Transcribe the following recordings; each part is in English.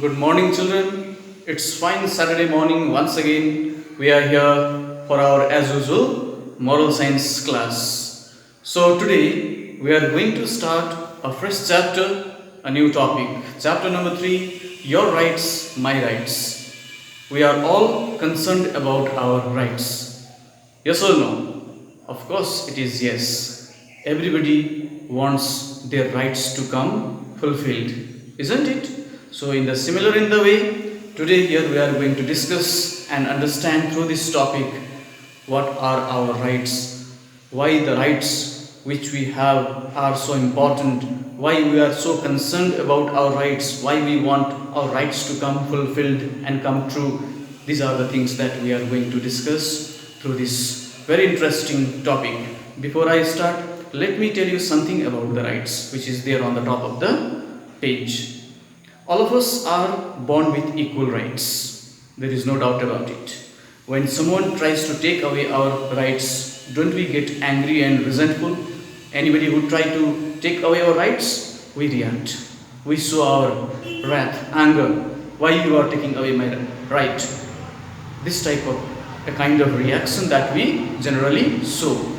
Good morning, children. It's fine Saturday morning once again. We are here for our, as usual, moral science class. So, today we are going to start a fresh chapter, a new topic. Chapter number 3, Your Rights, My Rights. We are all concerned about our rights. Yes or no? Of course, it is yes. Everybody wants their rights to come fulfilled, isn't it? So, in the way, today here we are going to discuss and understand through this topic what are our rights, why the rights which we have are so important, why we are so concerned about our rights, why we want our rights to come fulfilled and come true. These are the things that we are going to discuss through this very interesting topic. Before I start, let me tell you something about the rights which is there on the top of the page. All of us are born with equal rights. There is no doubt about it. When someone tries to take away our rights, don't we get angry and resentful? Anybody who try to take away our rights, we react. We show our wrath, anger. Why you are taking away my right? This type of a kind of reaction that we generally show.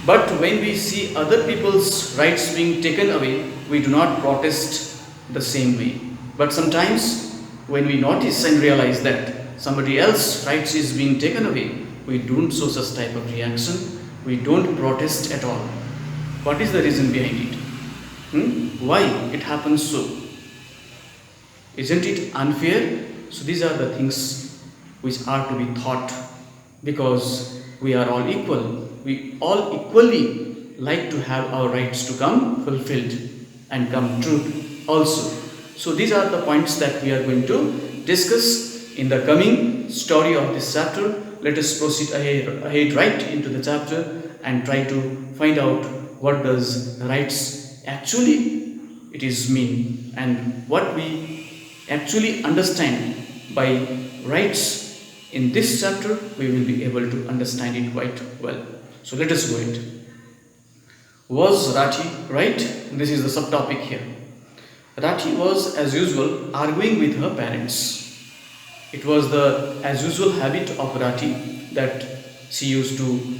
But when we see other people's rights being taken away, we do not protest the same way. But sometimes when we notice and realize that somebody else's rights is being taken away, we don't show such type of reaction. We don't protest at all. What is the reason behind it? Why it happens so? Isn't it unfair? So these are the things which are to be thought, because we are all equal. We all equally like to have our rights to come fulfilled and come true also. So these are the points that we are going to discuss in the coming story of this chapter. Let us proceed ahead right into the chapter and try to find out what does rights actually it is mean, and what we actually understand by rights. In this chapter we will be able to understand it quite well. So let us go ahead. Was Rati right? This is the subtopic here. Rati was, as usual, arguing with her parents. It was the as usual habit of Rati that she used to,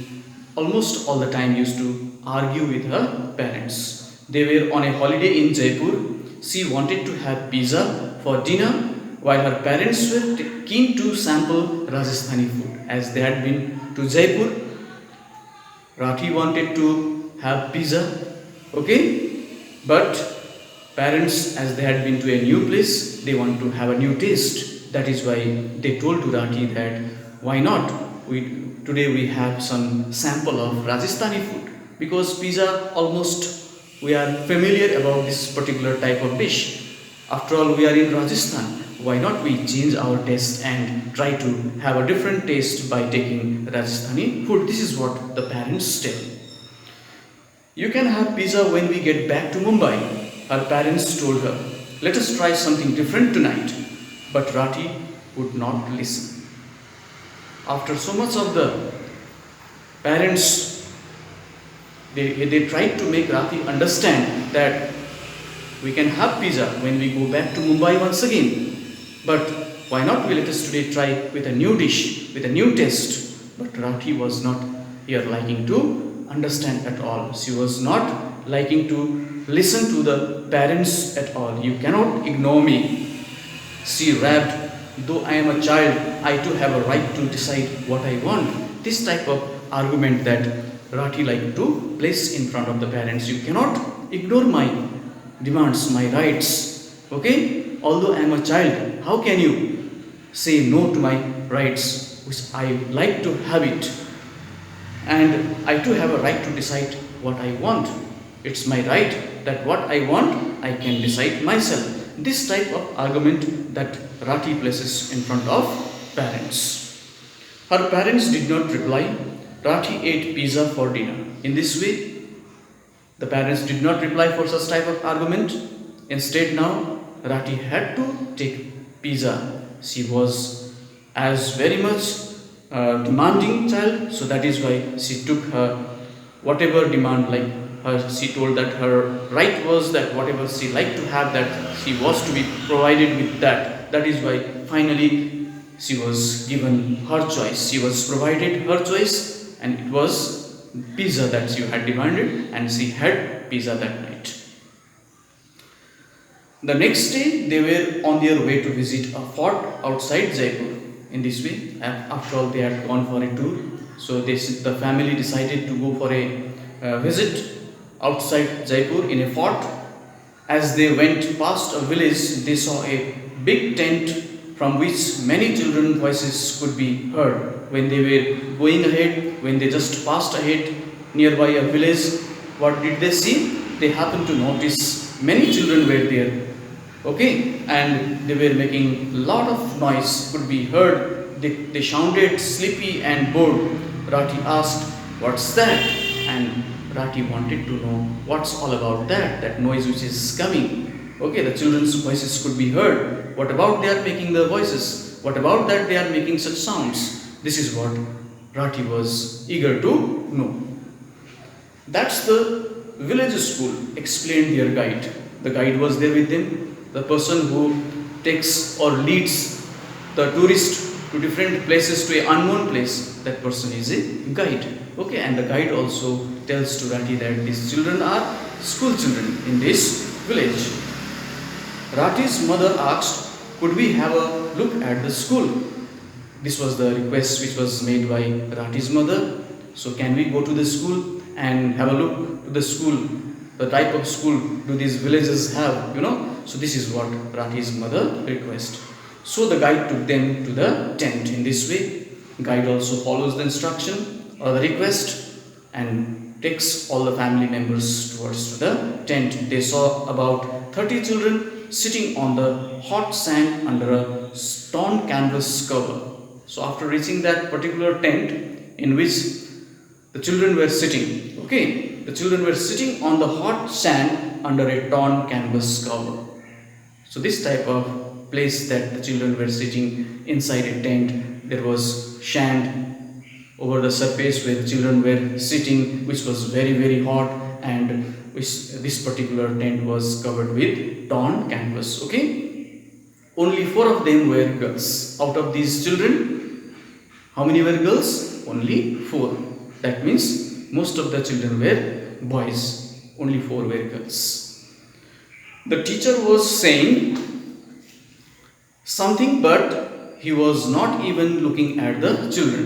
almost all the time, used to argue with her parents. They were on a holiday in Jaipur. She wanted to have pizza for dinner, while her parents were keen to sample Rajasthani food. As they had been to Jaipur, Rati wanted to have pizza, okay? But parents, as they had been to a new place, they want to have a new taste. That is why they told to Rati that why not? Today we have some sample of Rajasthani food, because pizza almost we are familiar about this particular type of dish. After all, we are in Rajasthan. Why not we change our taste and try to have a different taste by taking Rajasthani food? This is what the parents tell. You can have pizza when we get back to Mumbai. Her parents told her, let us try something different tonight. But Rati would not listen. After so much of the parents, they tried to make Rati understand that we can have pizza when we go back to Mumbai once again. But why not we let us today try with a new dish, with a new taste? But Rati was not here liking to understand at all. She was not liking to listen to the parents at all. You cannot ignore me, she rapped. Though I am a child, I too have a right to decide what I want. This type of argument that Rati liked to place in front of the parents. You cannot ignore my demands, my rights. Okay? Although I am a child, how can you say no to my rights, which I like to have it? And I too have a right to decide what I want. It's my right that what I want, I can decide myself. This type of argument that Rati places in front of parents. Her parents did not reply. Rati ate pizza for dinner. In this way, the parents did not reply for such type of argument. Instead, now Rati had to take pizza. She was as very much demanding child, so that is why she took her whatever demand, like she told that her right was that whatever she liked to have, that she was to be provided with that. That is why finally she was given her choice. She was provided her choice, and it was pizza that she had demanded, and she had pizza that night. The next day, they were on their way to visit a fort outside Jaipur. In this way, after all, they had gone for a tour, so the family decided to go for a visit outside Jaipur in a fort. As they went past a village, they saw a big tent from which many children's voices could be heard. When they were going ahead, when they just passed ahead nearby a village, what did they see? They happened to notice many children were there. Okay, and they were making a lot of noise could be heard. They sounded sleepy and bored. Rati asked, "What's that?" And Rati wanted to know what's all about that noise which is coming. Okay, the children's voices could be heard. What about they are making the voices? What about that they are making such sounds? This is what Rati was eager to know. That's the village school, explained their guide. The guide was there with them. The person who takes or leads the tourist to different places, to an unknown place, that person is a guide. Okay, and the guide also tells to Rati that these children are school children in this village. Rati's mother asked, "Could we have a look at the school?" This was the request which was made by Rati's mother. So, can we go to the school and have a look to the school? The type of school do these villages have, So this is what Rati's mother requested. So the guide took them to the tent. In this way, guide also follows the instruction or the request and takes all the family members towards to the tent. They saw about 30 children sitting on the hot sand under a torn canvas cover. So after reaching that particular tent in which the children were sitting, the children were sitting on the hot sand under a torn canvas cover. So this type of place that the children were sitting inside a tent, there was sand over the surface where the children were sitting, which was very, very hot, and which this particular tent was covered with torn canvas. Only 4 of them were girls. Out of these children, how many were girls? Only 4. That means most of the children were boys. Only 4 were girls. The teacher was saying something, but he was not even looking at the children.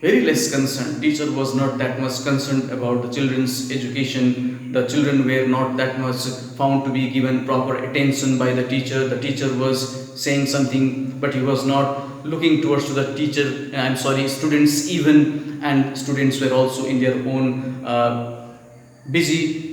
Very less concerned. Teacher was not that much concerned about the children's education. The children were not that much found to be given proper attention by the teacher. The teacher was saying something, but he was not looking towards to the teacher. Students even, and students were also in their own busy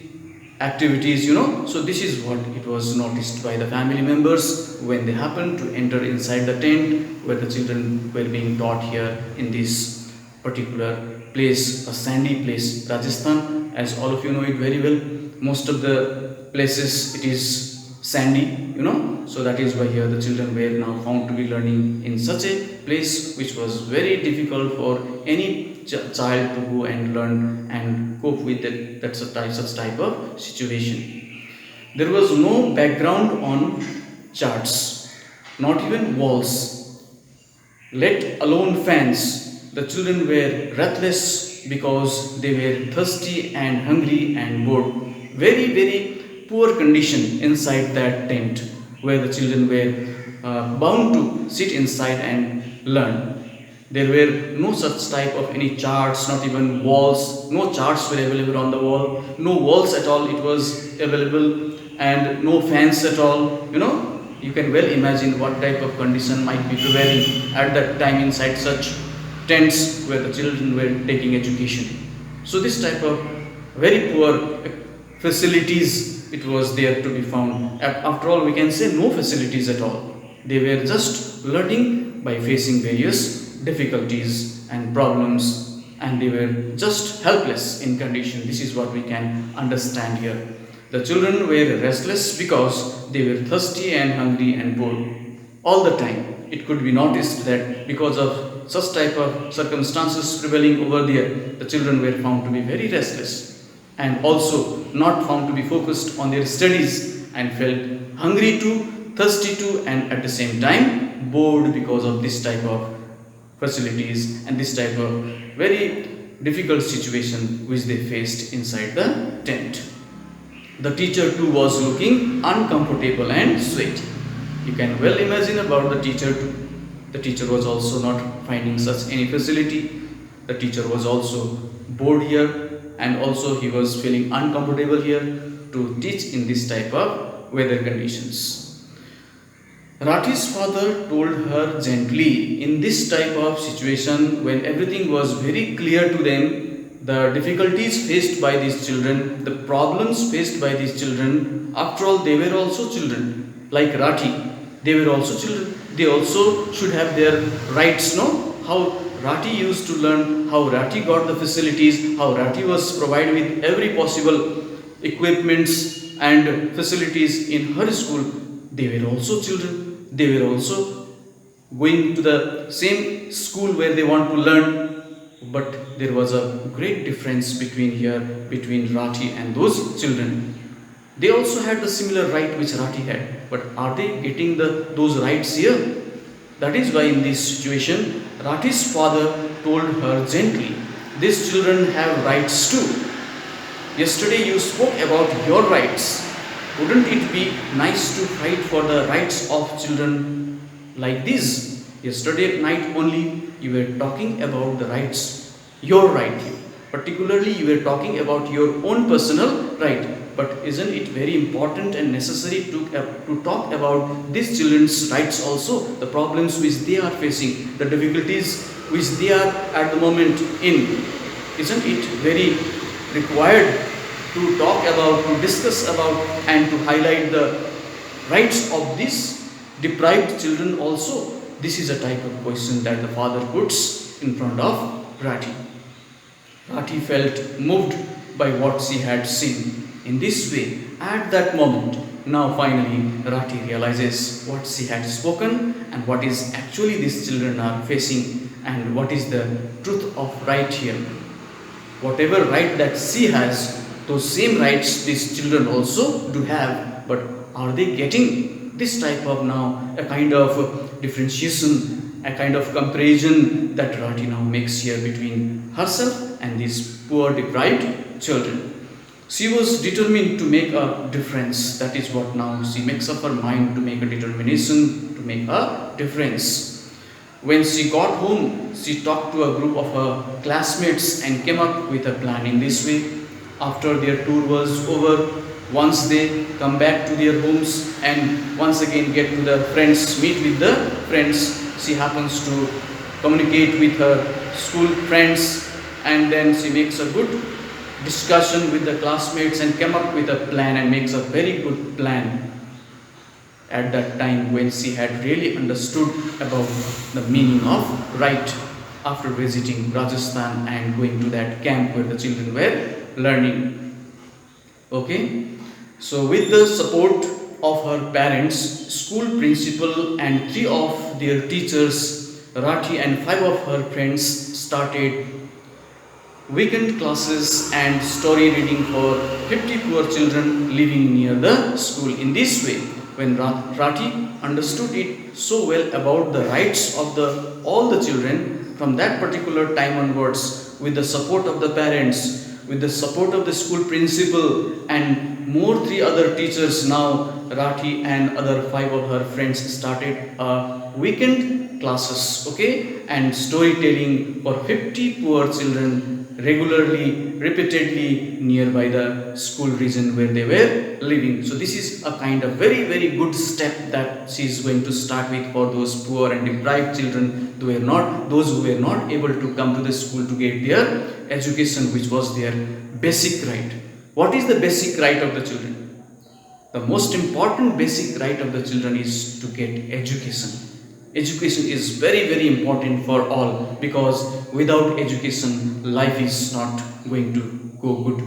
activities, So this is what it was noticed by the family members when they happened to enter inside the tent where the children were being taught here in this particular place, a sandy place, Rajasthan. As all of you know it very well, most of the places it is sandy, So that is why here the children were now found to be learning in such a place which was very difficult for any child to go and learn and cope with such type of situation. There was no background on charts, not even walls, let alone fans. The children were breathless because they were thirsty and hungry and bored. Very, very poor condition inside that tent where the children were bound to sit inside and learn. There were no such type of any charts, not even walls. No charts were available on the wall. No walls at all it was available, and no fans at all. You can well imagine what type of condition might be prevailing at that time inside such tents where the children were taking education. So this type of very poor facilities it was there to be found. After all, we can say no facilities at all. They were just learning by facing various difficulties and problems, and they were just helpless in condition. This is what we can understand here. The children were restless because they were thirsty and hungry and bored all the time. It could be noticed that because of such type of circumstances prevailing over there, the children were found to be very restless. and also not found to be focused on their studies and felt hungry too, thirsty too, and at the same time bored because of this type of facilities and this type of very difficult situation which they faced inside the tent. The teacher too was looking uncomfortable and sweaty. You can well imagine about the teacher too. The teacher was also not finding such any facility. The teacher was also bored here, and also he was feeling uncomfortable here to teach in this type of weather conditions. Rati's father told her gently in this type of situation when everything was very clear to them, the difficulties faced by these children, the problems faced by these children. After all, they were also children like Rati. They were also children. They also should have their rights, no? How Rati used to learn, how Rati got the facilities, how Rati was provided with every possible equipments and facilities in her school. They were also children. They were also going to the same school where they want to learn. But there was a great difference between Rati and those children. They also had the similar right which Rati had. But are they getting those rights here? That is why in this situation, Rati's father told her gently, these children have rights too. Yesterday you spoke about your rights. Wouldn't it be nice to fight for the rights of children like this? Yesterday night only you were talking about the rights, your right. Particularly you were talking about your own personal right. But isn't it very important and necessary to talk about these children's rights also, the problems which they are facing, the difficulties which they are at the moment in? Isn't it very required to talk about, to discuss about, and to highlight the rights of these deprived children also? This is a type of question that the father puts in front of Rati. Rati felt moved by what she had seen. In this way, at that moment, now finally Rati realizes what she had spoken and what is actually these children are facing and what is the truth of right here. Whatever right that she has, those same rights these children also do have. But are they getting this type of now a kind of differentiation, a kind of comparison that Rati now makes here between herself and these poor deprived children? She was determined to make a difference. That is what now she makes up her mind to make a determination to make a difference. When she got home, she talked to a group of her classmates and came up with a plan in this way. After their tour was over, once they come back to their homes and once again get to the friends, meet with the friends, she happens to communicate with her school friends, and then she makes a good discussion with the classmates and came up with a plan and makes a very good plan at that time when she had really understood about the meaning of right after visiting Rajasthan and going to that camp where the children were learning. Okay, so with the support of her parents, school principal and 3 of their teachers, Rati and 5 of her friends started weekend classes and story reading for 50 poor children living near the school. In this way, when Rati understood it so well about the rights of all the children, from that particular time onwards, with the support of the parents, with the support of the school principal and more 3 other teachers, now Rati and other 5 of her friends started weekend classes, okay, and storytelling for 50 poor children regularly, repeatedly nearby the school region where they were living. So this is a kind of very, very good step that she is going to start with for those poor and deprived children, those who were not able to come to the school to get their education, which was their basic right. What is the basic right of the children? The most important basic right of the children is to get education. Education is very, very important for all, because without education, life is not going to go good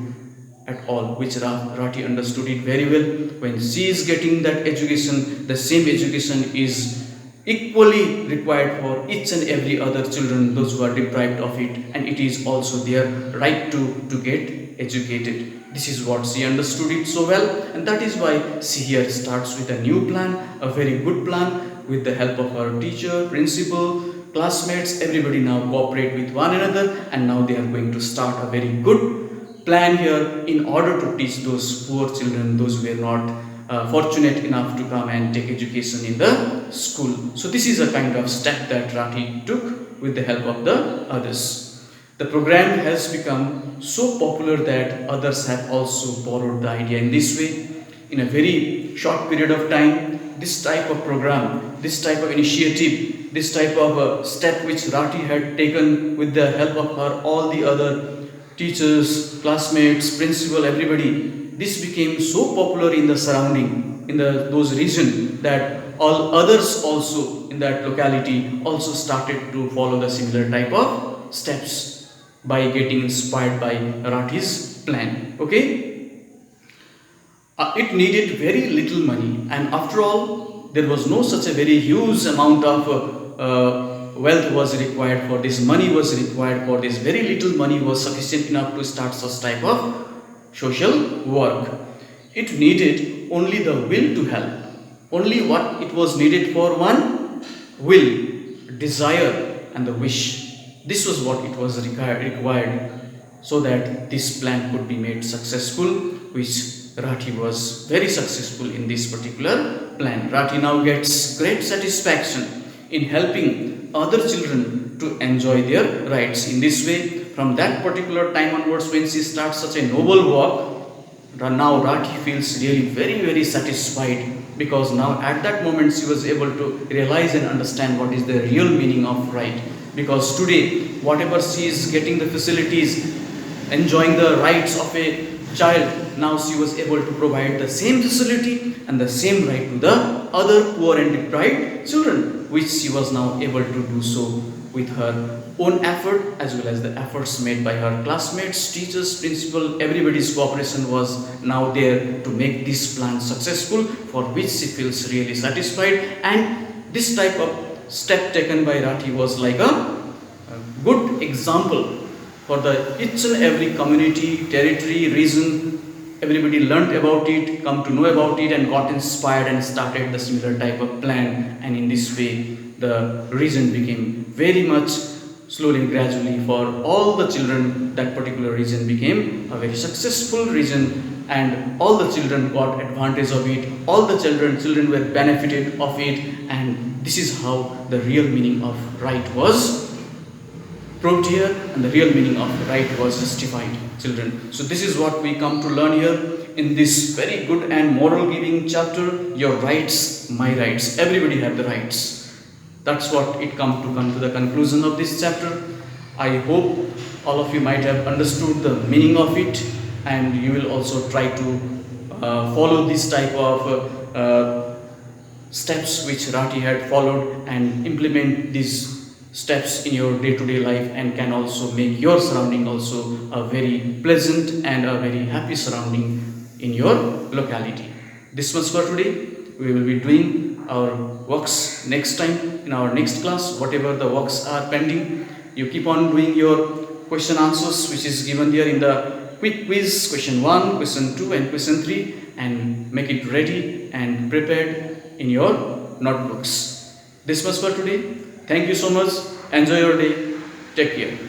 at all, which Rati understood it very well. When she is getting that education, the same education is equally required for each and every other children, those who are deprived of it, and it is also their right to get educated. This is what she understood it so well, and that is why she here starts with a new plan, a very good plan, with the help of her teacher, principal, classmates. Everybody now cooperate with one another, and now they are going to start a very good plan here in order to teach those poor children, those who were not fortunate enough to come and take education in the school. So this is a kind of step that Rati took with the help of the others. The program has become so popular that others have also borrowed the idea in this way. In a very short period of time, this type of program, this type of initiative, this type of step which Rati had taken with the help of her, all the other teachers, classmates, principal, everybody, this became so popular in the surrounding, in those region, that all others also in that locality also started to follow the similar type of steps by getting inspired by Rati's plan. Okay, it needed very little money, and after all, there was no such a very huge amount of wealth was required for this. Money was required for this. Very little money was sufficient enough to start such type of social work. It needed only the will to help. Only what it was needed for one: will, desire, and the wish. This was what it was required so that this plan could be made successful, which Rati was very successful in this particular plan. Rati now gets great satisfaction in helping other children to enjoy their rights. In this way, from that particular time onwards, when she starts such a noble work, now Rati feels really very satisfied, because now at that moment she was able to realize and understand what is the real meaning of right. Because today, whatever she is getting the facilities, enjoying the rights of a child, now she was able to provide the same facility and the same right to the other poor and deprived children, which she was now able to do so with her own effort, as well as the efforts made by her classmates, teachers, principal. Everybody's cooperation was now there to make this plan successful, for which she feels really satisfied. And this type of step taken by Rati was like a good example for the each and every community, territory, region. Everybody learnt about it, come to know about it, and got inspired and started the similar type of plan. And in this way, the region became very much slowly and gradually, for all the children, that particular region became a very successful region, and all the children got advantage of it. All the children were benefited of it, and this is how the real meaning of right was proved here, and the real meaning of right was justified, children. So this is what we come to learn here in this very good and moral giving chapter. Your rights, my rights. Everybody have the rights. That's what it come to the conclusion of this chapter. I hope all of you might have understood the meaning of it, and you will also try to follow this type of steps which Rati had followed, and implement these steps in your day-to-day life, and can also make your surrounding also a very pleasant and a very happy surrounding in your locality. This much for today. We will be doing our works next time in our next class. Whatever the works are pending, you keep on doing your question answers, which is given here in the quick quiz, question 1, question 2 and question 3, and make it ready and prepared in your notebooks. This was for today. Thank you so much. Enjoy your day. Take care.